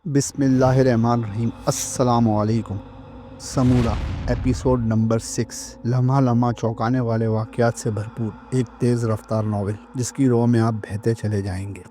بسم اللہ الرحمن الرحیم۔ السلام علیکم۔ سمورہ ایپیسوڈ نمبر 6، لمحہ لمحہ چونکانے والے واقعات سے بھرپور ایک تیز رفتار ناول جس کی رو میں آپ بہتے چلے جائیں گے۔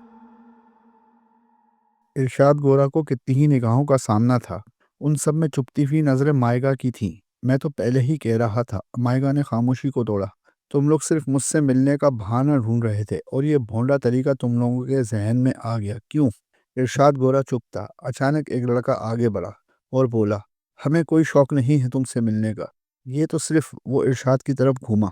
ارشاد گورا کو کتنی ہی نگاہوں کا سامنا تھا، ان سب میں چپتی ہوئی نظریں مائگا کی تھیں۔ میں تو پہلے ہی کہہ رہا تھا، مائگا نے خاموشی کو توڑا، تم لوگ صرف مجھ سے ملنے کا بہانہ ڈھونڈ رہے تھے اور یہ بھونڈا طریقہ تم لوگوں کے ذہن میں آ گیا، کیوں؟ ارشاد گورا چپ تھا۔ اچانک ایک لڑکا آگے بڑھا اور بولا، ہمیں کوئی شوق نہیں ہے تم سے ملنے کا۔ یہ تو صرف وہ ارشاد کی طرف گھوما۔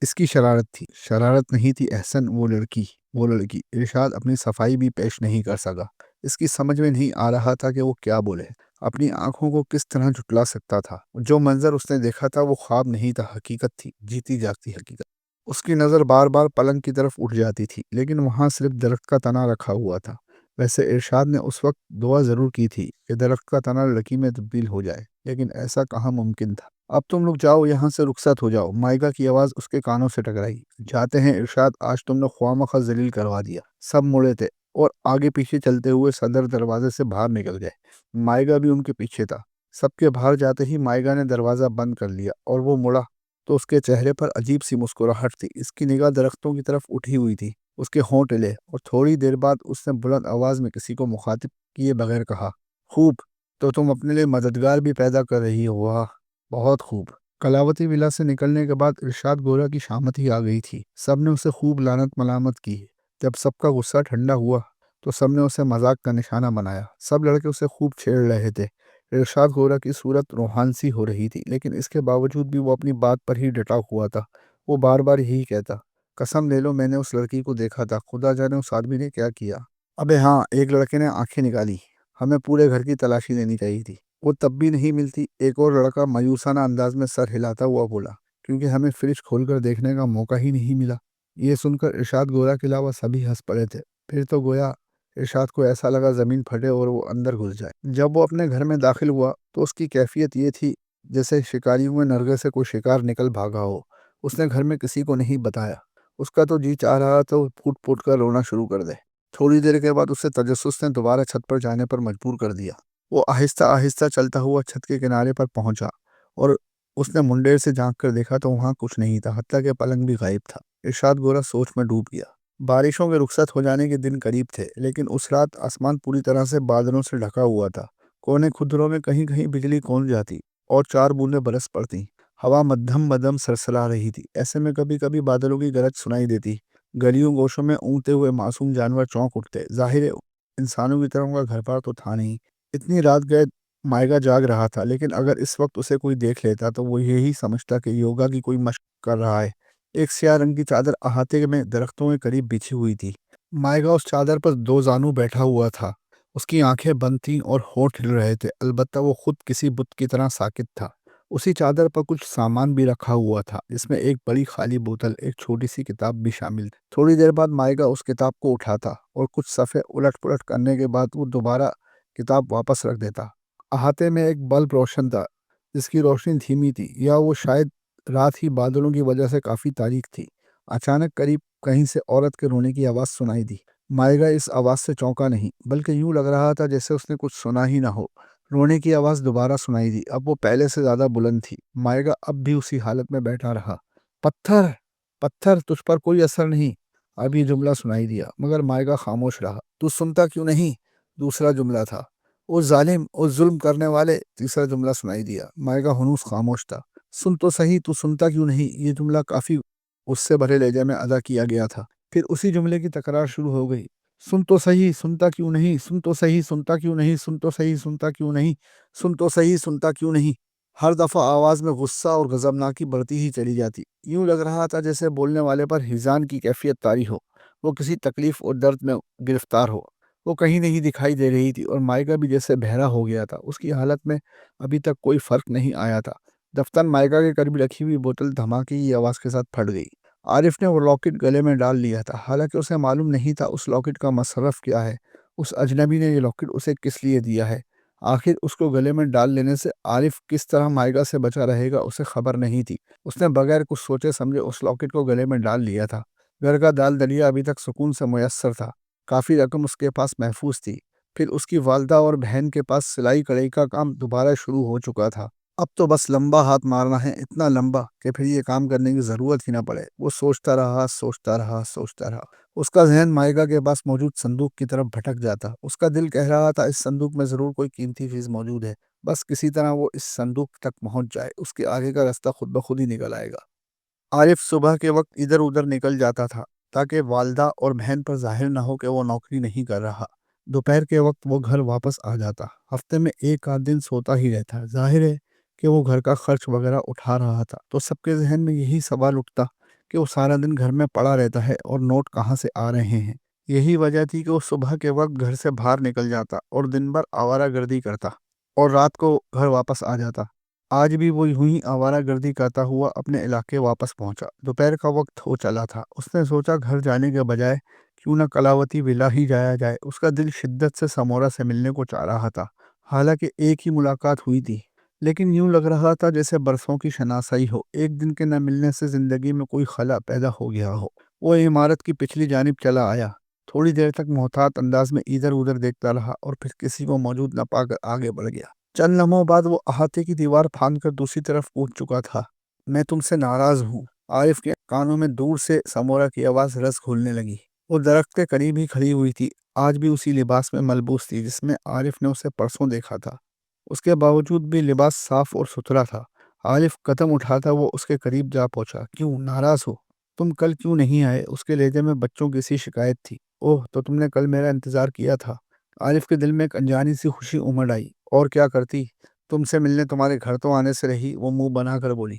اس کی شرارت تھی، شرارت نہیں تھی احسن، وہ لڑکی۔ ارشاد اپنی صفائی بھی پیش نہیں کر سکا۔ اس کی سمجھ میں نہیں آ رہا تھا کہ وہ کیا بولے، اپنی آنکھوں کو کس طرح جھٹلا سکتا تھا۔ جو منظر اس نے دیکھا تھا وہ خواب نہیں تھا، حقیقت تھی، جیتی جاگتی حقیقت۔ اس کی نظر بار بار پلنگ کی طرف اٹھ جاتی تھی، لیکن وہاں صرف درخت کا تنا رکھا ہوا تھا۔ ویسے ارشاد نے اس وقت دعا ضرور کی تھی کہ درخت کا تنا لڑکی میں تبدیل ہو جائے، لیکن ایسا کہاں ممکن تھا۔ اب تم لوگ جاؤ، یہاں سے رخصت ہو جاؤ، مائگا کی آواز اس کے کانوں سے ٹکرائی۔ جاتے ہیں ارشاد، آج تم نے خواہ ذلیل کروا دیا۔ سب مڑے تھے اور آگے پیچھے چلتے ہوئے صدر دروازے سے باہر نکل گئے۔ مائگا بھی ان کے پیچھے تھا۔ سب کے باہر جاتے ہی مائگا نے دروازہ بند کر لیا اور وہ مڑا تو اس کے چہرے پر عجیب سی مسکراہٹ تھی۔ اس کی نگاہ درختوں کی طرف اٹھی ہوئی تھی، اس کے ہونٹ ہلے اور تھوڑی دیر بعد اس نے بلند آواز میں کسی کو مخاطب کیے بغیر کہا، خوب، تو تم اپنے لیے مددگار بھی پیدا کر رہی ہو، واہ، بہت خوب۔ کلاوتی ولا سے نکلنے کے بعد ارشاد گورا کی شامت ہی آ گئی تھی۔ سب نے اسے خوب لعنت ملامت کی۔ جب سب کا غصہ ٹھنڈا ہوا تو سب نے اسے مذاق کا نشانہ بنایا۔ سب لڑکے اسے خوب چھیڑ رہے تھے۔ ارشاد گورا کی صورت روحانسی ہو رہی تھی، لیکن اس کے باوجود بھی وہ اپنی بات پر ہی ڈٹا ہوا تھا۔ وہ بار بار یہی کہتا، قسم لے لو میں نے اس لڑکی کو دیکھا تھا، خدا جانے اس آدمی نے کیا کیا۔ ابے ہاں، ایک لڑکے نے آنکھیں نکالی، ہمیں پورے گھر کی تلاشی لینی چاہیے تھی، وہ تب بھی نہیں ملتی۔ ایک اور لڑکا مایوسانہ انداز میں سر ہلاتا ہوا بولا، کیونکہ ہمیں فریج کھول کر دیکھنے کا موقع ہی نہیں ملا۔ یہ سن کر ارشاد گورا کے علاوہ سبھی ہنس پڑے تھے۔ پھر تو گویا ارشاد کو ایسا لگا زمین پھٹے اور وہ اندر گھس جائے۔ جب وہ اپنے گھر میں داخل ہوا تو اس کی کیفیت یہ تھی جیسے شکاریوں میں نرگے سے کوئی شکار نکل بھاگا ہو۔ اس نے گھر میں کسی کو نہیں بتایا۔ اس کا تو جی چاہ رہا تھا وہ پھوٹ پھوٹ کر رونا شروع کر دے۔ تھوڑی دیر کے بعد اسے تجسس نے دوبارہ چھت پر جانے پر مجبور کر دیا۔ وہ آہستہ آہستہ چلتا ہوا چھت کے کنارے پر پہنچا اور اس نے منڈیر سے جھانک کر دیکھا تو وہاں کچھ نہیں تھا، حتیٰ کہ پلنگ بھی غائب تھا۔ ارشاد گورا سوچ میں ڈوب گیا۔ بارشوں کے رخصت ہو جانے کے دن قریب تھے، لیکن اس رات آسمان پوری طرح سے بادلوں سے ڈھکا ہوا تھا۔ کونے خدروں میں کہیں کہیں بجلی کون جاتی اور 4 بوندیں برس پڑتی۔ ہوا مدھم مدھم سرسرا رہی تھی۔ ایسے میں کبھی کبھی بادلوں کی گرج سنائی دیتی۔ گلیوں گوشوں میں اونگتے ہوئے معصوم جانور چونک اٹھتے۔ ظاہر ہے انسانوں کی طرح کا گھر بار تو تھا نہیں۔ اتنی رات گئے مائگا جاگ رہا تھا، لیکن اگر اس وقت اسے کوئی دیکھ لیتا تو وہ یہی سمجھتا کہ یوگا کی کوئی مشق کر رہا ہے۔ ایک سیاہ رنگ کی چادر احاطے میں درختوں کے قریب بچھی ہوئی تھی۔ مائگا اس چادر پر 2 زانو بیٹھا ہوا تھا۔ اس کی آنکھیں بند تھیں اور ہونٹ ہل رہے تھے، البتہ وہ خود کسی بت کی طرح ساکت تھا۔ اسی چادر پر کچھ سامان بھی رکھا ہوا تھا، جس میں ایک بڑی خالی بوتل، ایک چھوٹی سی کتاب بھی شامل تھی۔ تھوڑی دیر بعد مائگا اس کتاب کو اٹھاتا اور کچھ صفحے الٹ پلٹ کرنے کے بعد وہ دوبارہ کتاب واپس رکھ دیتا۔ احاطے میں ایک بلب روشن تھا، جس کی روشنی دھیمی تھی، یا وہ شاید رات ہی بادلوں کی وجہ سے کافی تاریک تھی۔ اچانک قریب کہیں سے عورت کے رونے کی آواز سنائی دی۔ مائگا اس آواز سے چونکا نہیں، بلکہ یوں لگ رہا تھا جیسے اس نے کچھ سنا ہی نہ ہو۔ رونے کی آواز دوبارہ سنائی دی، اب وہ پہلے سے زیادہ بلند تھی۔ مائگا اب بھی اسی حالت میں بیٹھا رہا۔ پتھر، پتھر، تجھ پر کوئی اثر نہیں، اب یہ جملہ سنائی دیا، مگر مائگا خاموش رہا۔ تو سنتا کیوں نہیں، دوسرا جملہ تھا۔ او ظالم، او ظلم کرنے والے، تیسرا جملہ سنائی دیا۔ مائگا ہنوز خاموش تھا۔ سن تو صحیح، تو سنتا کیوں نہیں، یہ جملہ کافی غصے بھرے لہجے میں ادا کیا گیا تھا۔ پھر اسی جملے کی تکرار شروع ہو گئی۔ سن تو صحیح، سنتا کیوں نہیں، سن تو صحیح، سنتا کیوں نہیں، سن تو صحیح، سنتا کیوں نہیں، سن تو صحیح، سنتا کیوں نہیں۔ ہر دفعہ آواز میں غصہ اور غضبناکی بڑھتی ہی چلی جاتی۔ یوں لگ رہا تھا جیسے بولنے والے پر ہیضان کی کیفیت طاری ہو، وہ کسی تکلیف اور درد میں گرفتار ہو۔ وہ کہیں نہیں دکھائی دے رہی تھی اور مائگا بھی جیسے بہرا ہو گیا تھا۔ اس کی حالت میں ابھی تک کوئی فرق نہیں آیا تھا۔ دفتر مائگا کے قریب رکھی ہوئی بوتل دھماکے کی آواز کے ساتھ پھٹ گئی۔ عارف نے وہ لاکٹ گلے میں ڈال لیا تھا، حالانکہ اسے معلوم نہیں تھا اس لاکٹ کا مصرف کیا ہے۔ اس اجنبی نے یہ لاکٹ اسے کس لیے دیا ہے؟ آخر اس کو گلے میں ڈال لینے سے عارف کس طرح مائگا سے بچا رہے گا، اسے خبر نہیں تھی۔ اس نے بغیر کچھ سوچے سمجھے اس لاکٹ کو گلے میں ڈال لیا تھا۔ گھر کا دال دلیا ابھی تک سکون سے میسر تھا، کافی رقم اس کے پاس محفوظ تھی۔ پھر اس کی والدہ اور بہن کے پاس سلائی کڑھائی کا کام دوبارہ شروع ہو چکا تھا۔ اب تو بس لمبا ہاتھ مارنا ہے، اتنا لمبا کہ پھر یہ کام کرنے کی ضرورت ہی نہ پڑے۔ وہ سوچتا رہا، سوچتا رہا، سوچتا رہا۔ اس کا ذہن مائیگا کے پاس موجود صندوق کی طرف بھٹک جاتا۔ اس کا دل کہہ رہا تھا اس صندوق میں ضرور کوئی قیمتی چیز موجود ہے، بس کسی طرح وہ اس صندوق تک پہنچ جائے، اس کے آگے کا راستہ خود بخود ہی نکل آئے گا۔ عارف صبح کے وقت ادھر ادھر نکل جاتا تھا تاکہ والدہ اور بہن پر ظاہر نہ ہو کہ وہ نوکری نہیں کر رہا۔ دوپہر کے وقت وہ گھر واپس آ جاتا۔ ہفتے میں ایک آدھ دن سوتا ہی رہتا۔ ظاہر ہے کہ وہ گھر کا خرچ وغیرہ اٹھا رہا تھا، تو سب کے ذہن میں یہی سوال اٹھتا کہ وہ سارا دن گھر میں پڑا رہتا ہے اور نوٹ کہاں سے آ رہے ہیں۔ یہی وجہ تھی کہ وہ صبح کے وقت گھر سے باہر نکل جاتا اور دن بھر آوارہ گردی کرتا اور رات کو گھر واپس آ جاتا۔ آج بھی وہ یوں ہی آوارہ گردی کرتا ہوا اپنے علاقے واپس پہنچا۔ دوپہر کا وقت ہو چلا تھا۔ اس نے سوچا گھر جانے کے بجائے کیوں نہ کلاوتی ولا ہی جایا جائے۔ اس کا دل شدت سے سمورا سے ملنے کو چاہ رہا تھا، حالانکہ ایک ہی ملاقات ہوئی تھی، لیکن یوں لگ رہا تھا جیسے برسوں کی شناسائی ہو۔ ایک دن کے نہ ملنے سے زندگی میں کوئی خلا پیدا ہو گیا ہو۔ وہ عمارت کی پچھلی جانب چلا آیا، تھوڑی دیر تک محتاط انداز میں ادھر ادھر دیکھتا رہا اور پھر کسی کو موجود نہ پا کر آگے بڑھ گیا۔ چند لمحوں بعد وہ احاطے کی دیوار پھاند کر دوسری طرف پہنچ چکا تھا۔ میں تم سے ناراض ہوں۔ عارف کے کانوں میں دور سے سمورا کی آواز رس گھولنے لگی۔ وہ درخت کے قریب ہی کھڑی ہوئی تھی، آج بھی اسی لباس میں ملبوس تھی جس میں عارف نے اسے پرسوں دیکھا تھا۔ اس کے باوجود بھی لباس صاف اور ستھرا تھا۔ عارف قدم اٹھاتا وہ اس کے قریب جا پہنچا۔ کیوں ناراض ہو؟ تم کل کیوں نہیں آئے؟ اس کے لہجے میں بچوں کی سی شکایت تھی۔ اوہ، تو تم نے کل میرا انتظار کیا تھا؟ عارف کے دل میں ایک انجانی سی خوشی امڑ آئی۔ اور کیا کرتی، تم سے ملنے تمہارے گھر تو آنے سے رہی، وہ منہ بنا کر بولی۔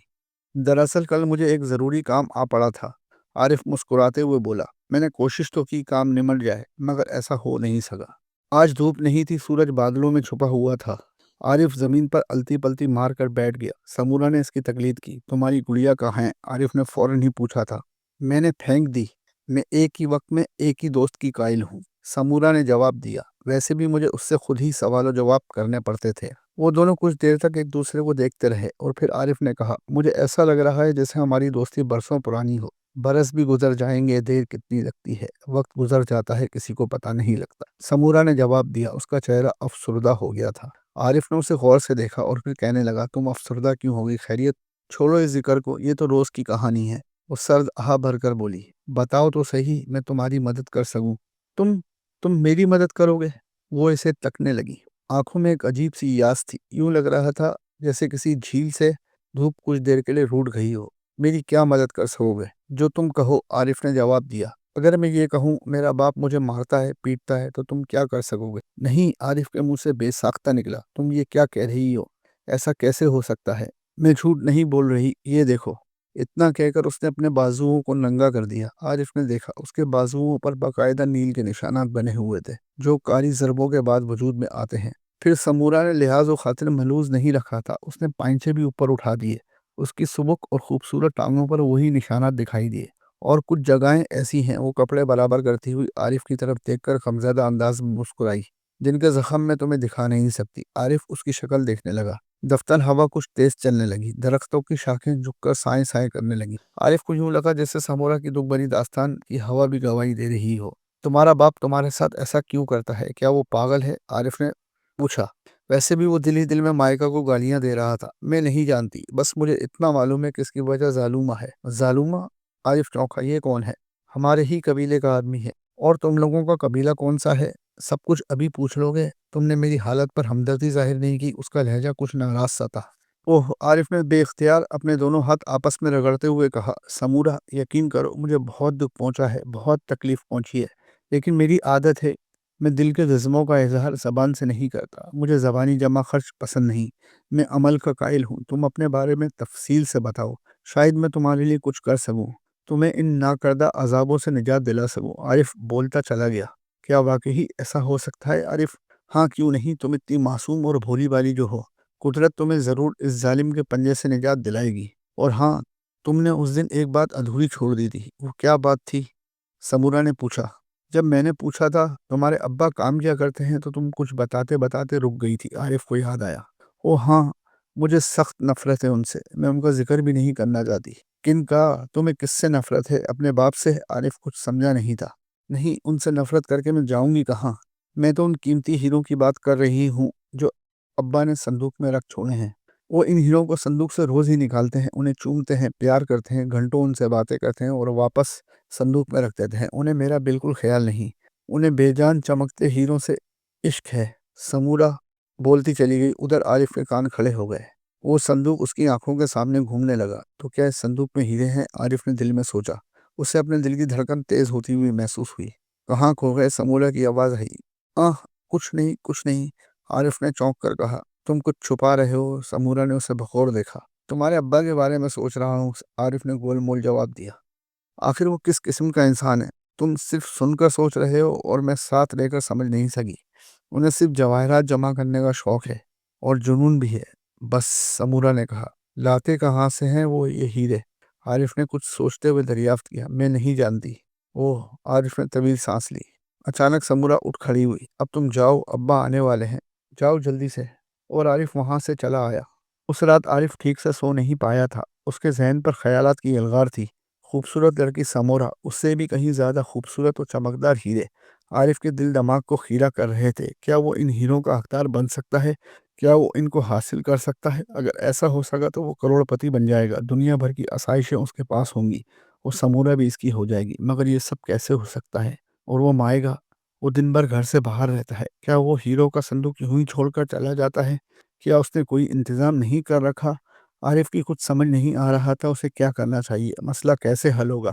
دراصل کل مجھے ایک ضروری کام آ پڑا تھا، عارف مسکراتے ہوئے بولا۔ میں نے کوشش تو کی کام نمٹ جائے، مگر ایسا ہو نہیں سکا۔ آج دھوپ نہیں تھی، سورج بادلوں میں چھپا ہوا تھا۔ عارف زمین پر التی پلتی مار کر بیٹھ گیا۔ سمورا نے اس کی تقلید کی۔ تمہاری گڑیا کہاں ہے؟ عارف نے فوراً ہی پوچھا تھا۔ میں نے پھینک دی، میں ایک ہی وقت میں ایک ہی دوست کی قائل ہوں، سمورا نے جواب دیا۔ ویسے بھی مجھے اس سے خود ہی سوال و جواب کرنے پڑتے تھے۔ وہ دونوں کچھ دیر تک ایک دوسرے کو دیکھتے رہے اور پھر عارف نے کہا، مجھے ایسا لگ رہا ہے جیسے ہماری دوستی برسوں پرانی ہو۔ برس بھی گزر جائیں گے، دیر کتنی لگتی ہے، وقت گزر جاتا ہے، کسی کو پتہ نہیں لگتا، سمورا نے جواب دیا۔ اس کا چہرہ افسردہ ہو گیا تھا۔ عارف نے اسے غور سے دیکھا اور پھر کہنے لگا، تم افسردہ کیوں ہوگی؟ خیریت؟ چھوڑو اس ذکر کو، یہ تو روز کی کہانی ہے۔ وہ سرد آہ بھر کر بولی، بتاؤ تو صحیح، میں تمہاری مدد کر سکوں۔ تم میری مدد کرو گے؟ وہ اسے تکنے لگی۔ آنکھوں میں ایک عجیب سی یاس تھی، یوں لگ رہا تھا جیسے کسی جھیل سے دھوپ کچھ دیر کے لیے روٹھ گئی ہو۔ میری کیا مدد کر سکو گے؟ جو تم کہو، عارف نے جواب دیا۔ اگر میں یہ کہوں میرا باپ مجھے مارتا ہے، پیٹتا ہے، تو تم کیا کر سکو گے؟ نہیں، عارف کے منہ سے بے ساختہ نکلا، تم یہ کیا کہہ رہی ہو؟ ایسا کیسے ہو سکتا ہے؟ میں جھوٹ نہیں بول رہی، یہ دیکھو۔ اتنا کہہ کر اس نے اپنے بازوؤں کو ننگا کر دیا۔ عارف نے دیکھا، اس کے بازوؤں پر باقاعدہ نیل کے نشانات بنے ہوئے تھے، جو کاری ضربوں کے بعد وجود میں آتے ہیں۔ پھر سمورا نے لحاظ و خاطر ملوث نہیں رکھا تھا، اس نے پائنچے بھی اوپر اٹھا دیے۔ اس کی سبک اور خوبصورت ٹانگوں پر وہی نشانات دکھائی دیے، اور کچھ جگہیں ایسی ہیں۔ وہ کپڑے برابر کرتی ہوئی عارف کی طرف دیکھ کر غمزدہ انداز میں مسکرائی، جن کے زخم میں تمہیں دکھا نہیں سکتی۔ عارف اس کی شکل دیکھنے لگا۔ دفتر ہوا کچھ تیز چلنے لگی، درختوں کی شاخیں جھک کر سائیں سائیں کرنے لگیں۔ عارف کو یوں لگا جیسے سمورا کی دکھ بھری داستان کی ہوا بھی گواہی دے رہی ہو۔ تمہارا باپ تمہارے ساتھ ایسا کیوں کرتا ہے؟ کیا وہ پاگل ہے؟ عارف نے پوچھا۔ ویسے بھی وہ دل ہی دل میں مائیکا کو گالیاں دے رہا تھا۔ میں نہیں جانتی، بس مجھے اتنا معلوم ہے کہ اس کی وجہ ظالمہ ہے۔ ظالمہ؟ عارف چونکا۔ یہ کون ہے؟ ہمارے ہی قبیلے کا آدمی ہے۔ اور تم لوگوں کا قبیلہ کون سا ہے؟ سب کچھ ابھی پوچھ لو گے؟ تم نے میری حالت پر ہمدردی ظاہر نہیں کی۔ اس کا لہجہ کچھ ناراض سا تھا۔ اوہ، عارف نے بے اختیار اپنے دونوں ہاتھ آپس میں رگڑتے ہوئے کہا، سمورا، یقین کرو مجھے بہت دکھ پہنچا ہے، بہت تکلیف پہنچی ہے، لیکن میری عادت ہے، میں دل کے جذبوں کا اظہار زبان سے نہیں کرتا۔ مجھے زبانی جمع خرچ پسند نہیں، میں عمل کا قائل ہوں۔ تم اپنے بارے میں تفصیل سے بتاؤ، شاید میں تمہارے لیے کچھ کر سکوں، تمہیں ان ناکردہ عذابوں سے نجات دلا سکوں۔ عارف بولتا چلا گیا۔ کیا واقعی ایسا ہو سکتا ہے عارف؟ ہاں، کیوں نہیں؟ تم اتنی معصوم اور بھولی بالی جو ہو، قدرت تمہیں ضرور اس ظالم کے پنجے سے نجات دلائے گی۔ اور ہاں، تم نے اس دن ایک بات ادھوری چھوڑ دی تھی، وہ کیا بات تھی؟ سمورا نے پوچھا۔ جب میں نے پوچھا تھا تمہارے ابا کام کیا کرتے ہیں تو تم کچھ بتاتے بتاتے رک گئی تھی۔ عارف کو یاد آیا۔ او ہاں، مجھے سخت نفرت ہے ان سے، میں ان کا ذکر بھی نہیں کرنا چاہتی۔ کن کا؟ تمہیں کس سے نفرت ہے؟ اپنے باپ سے؟ عارف کچھ سمجھا نہیں تھا۔ نہیں، ان سے نفرت کر کے میں جاؤں گی کہاں؟ میں تو ان قیمتی ہیروں کی بات کر رہی ہوں جو ابا نے صندوق میں رکھ چھوڑے ہیں۔ وہ ان ہیروں کو صندوق سے روز ہی نکالتے ہیں، انہیں چومتے ہیں، پیار کرتے ہیں، گھنٹوں ان سے باتیں کرتے ہیں اور واپس صندوق میں رکھ دیتے ہیں۔ انہیں میرا بالکل خیال نہیں، انہیں بے جان چمکتے ہیروں سے عشق ہے۔ سمورہ بولتی چلی گئی۔ ادھر عارف کے کان کھڑے ہو گئے۔ وہ صندوق اس کی آنکھوں کے سامنے گھومنے لگا۔ تو کیا اس صندوق میں ہیرے ہیں؟ عارف نے دل میں سوچا۔ اسے اپنے دل کی دھڑکن تیز ہوتی ہوئی محسوس ہوئی۔ کہاں کھو گئے؟ سمورہ کی آواز آئی۔ کچھ نہیں، کچھ نہیں، عارف نے چونک کر کہا۔ تم کچھ چھپا رہے ہو؟ سمورہ نے اسے بغور دیکھا۔ تمہارے ابا کے بارے میں سوچ رہا ہوں، عارف نے گول مول جواب دیا۔ آخر وہ کس قسم کا انسان ہے؟ تم صرف سن کر سوچ رہے ہو اور میں ساتھ رہ کر سمجھ نہیں سکی۔ انہیں صرف جواہرات جمع کرنے کا شوق ہے اور جنون بھی ہے بس، سمورہ نے کہا۔ لاتے کہاں سے ہیں وہ یہ ہیرے؟ عارف نے کچھ سوچتے ہوئے دریافت کیا۔ میں نہیں جانتی۔ اوہ، عارف نے طویل سانس لی۔ اچانک سمورہ اٹھ کھڑی ہوئی۔ اب تم جاؤ، ابا آنے والے ہیں، جاؤ جلدی سے۔ اور عارف وہاں سے چلا آیا۔ اس رات عارف ٹھیک سے سو نہیں پایا تھا۔ اس کے ذہن پر خیالات کی الغار تھی۔ خوبصورت لڑکی سمورہ، اس سے بھی کہیں زیادہ خوبصورت اور چمکدار ہیرے عارف کے دل دماغ کو خیرہ کر رہے تھے۔ کیا وہ ان ہیروں کا حقدار بن سکتا ہے؟ کیا وہ ان کو حاصل کر سکتا ہے؟ اگر ایسا ہو سکا تو وہ کروڑ پتی بن جائے گا، دنیا بھر کی آسائشیں اس کے پاس ہوں گی اور سمورہ بھی اس کی ہو جائے گی۔ مگر یہ سب کیسے ہو سکتا ہے؟ اور وہ مائیگا، وہ دن بھر گھر سے باہر رہتا ہے، کیا وہ ہیروں کا صندوق یوں ہی چھوڑ کر چلا جاتا ہے؟ کیا اس نے کوئی انتظام نہیں کر رکھا؟ عارف کی کچھ سمجھ نہیں آ رہا تھا اسے کیا کرنا چاہیے، مسئلہ کیسے حل ہوگا۔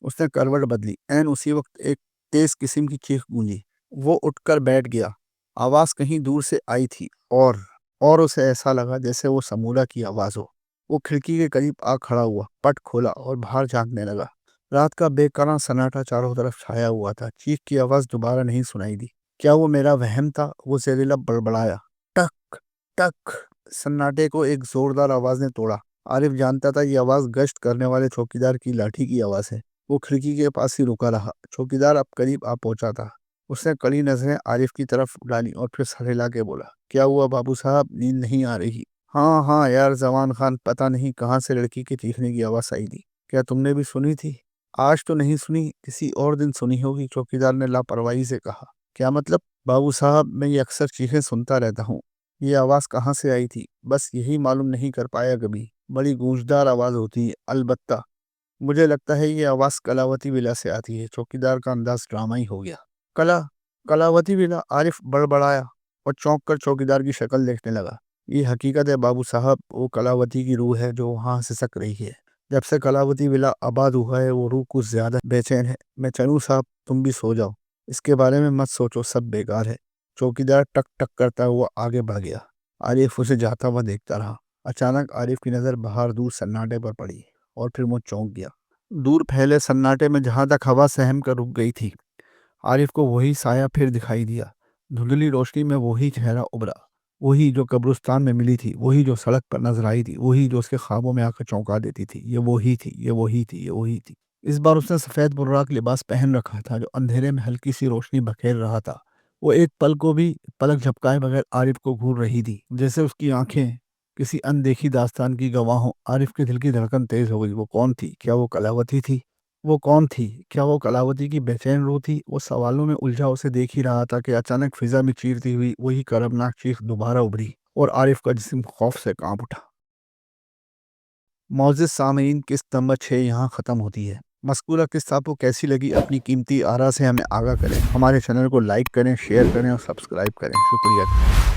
اس نے کروٹ بدلی۔ اسی وقت ایک تیز قسم کی چیخ گونجی۔ وہ اٹھ کر بیٹھ گیا۔ آواز کہیں دور سے آئی تھی اور اسے ایسا لگا جیسے وہ سمورہ کی آواز ہو۔ وہ کھڑکی کے قریب آ کھڑا ہوا، پٹ کھولا اور باہر جھانکنے لگا۔ رات کا بے قرار سناٹا چاروں طرف چھایا ہوا تھا۔ چیخ کی آواز دوبارہ نہیں سنائی دی۔ کیا وہ میرا وہم تھا؟ وہ زیر لب بڑبڑایا۔ ٹک ٹک، سناٹے کو ایک زوردار آواز نے توڑا۔ عارف جانتا تھا یہ آواز گشت کرنے والے چوکیدار کی لاٹھی کی آواز ہے۔ وہ کھڑکی کے پاس ہی رکا رہا۔ چوکیدار اب قریب آ پہنچا تھا۔ اس نے کڑی نظریں عارف کی طرف ڈالی اور پھر سر ہلا کے بولا، کیا ہوا بابو صاحب؟ نیند نہیں آ رہی؟ ہاں یار زمان خان، پتہ نہیں کہاں سے لڑکی کے چیخنے کی آواز آئی تھی۔ کیا تم نے بھی سنی تھی؟ آج تو نہیں سنی، کسی اور دن سنی ہوگی، چوکیدار نے لاپرواہی سے کہا۔ کیا مطلب؟ بابو صاحب، میں یہ اکثر چیخیں سنتا رہتا ہوں۔ یہ آواز کہاں سے آئی تھی بس یہی معلوم نہیں کر پایا کبھی۔ بڑی گونجدار آواز ہوتی ہے، البتہ مجھے لگتا ہے یہ آواز کلاوتی ولا سے آتی ہے۔ چوکیدار کا انداز ڈرامائی ہو گیا۔ کلاوتی ولا؟ عارف بڑبڑایا اور چونک کر چوکیدار کی شکل دیکھنے لگا۔ یہ حقیقت ہے بابو صاحب، وہ کلاوتی کی روح ہے جو وہاں سسک رہی ہے۔ جب سے کلاوتی ولا آباد ہوا ہے وہ روح کچھ زیادہ بے چین ہے۔ میں چلوں صاحب؟ تم بھی سو جاؤ، اس کے بارے میں مت سوچو، سب بیکار ہے۔ چوکیدار ٹک ٹک کرتا ہوا آگے بڑھ گیا۔ عارف اسے جاتا ہوا دیکھتا رہا۔ اچانک عارف کی نظر باہر دور سناٹے پر پڑی اور پھر وہ چونک گیا۔ دور پھیلے سناٹے میں جہاں تک ہوا سہم کر رک گئی تھی، عارف کو وہی سایہ پھر دکھائی دیا۔ دھندلی روشنی میں وہی چہرہ ابھرا، وہی جو قبرستان میں ملی تھی، وہی جو سڑک پر نظر آئی تھی، وہی جو اس کے خوابوں میں آ کر چونکا دیتی تھی۔ یہ وہی تھی۔ اس بار اس نے سفید براق لباس پہن رکھا تھا جو اندھیرے میں ہلکی سی روشنی بکھیر رہا تھا۔ وہ ایک پل کو بھی پلک جھپکائے بغیر عارف کو گھور رہی تھی، جیسے اس کی آنکھیں کسی اندیکھی داستان کی گواہ ہوں۔ عارف کے دل کی دھڑکن تیز ہو گئی۔ وہ کون تھی؟ کیا وہ کلاوتی تھی؟ کیا وہ کلاوتی کی بے چین روح تھی؟ وہ سوالوں میں الجھا اسے دیکھ ہی رہا تھا کہ اچانک فضا میں چیرتی ہوئی وہی کربناک چیخ دوبارہ ابھری اور عارف کا جسم خوف سے کانپ اٹھا۔ معزز سامعین، قسط نمبر 6 یہاں ختم ہوتی ہے۔ مذکورہ قسط آپ کو کیسی لگی؟ اپنی قیمتی آراء سے ہمیں آگاہ کریں۔ ہمارے چینل کو لائک کریں، شیئر کریں اور سبسکرائب کریں۔ شکریہ۔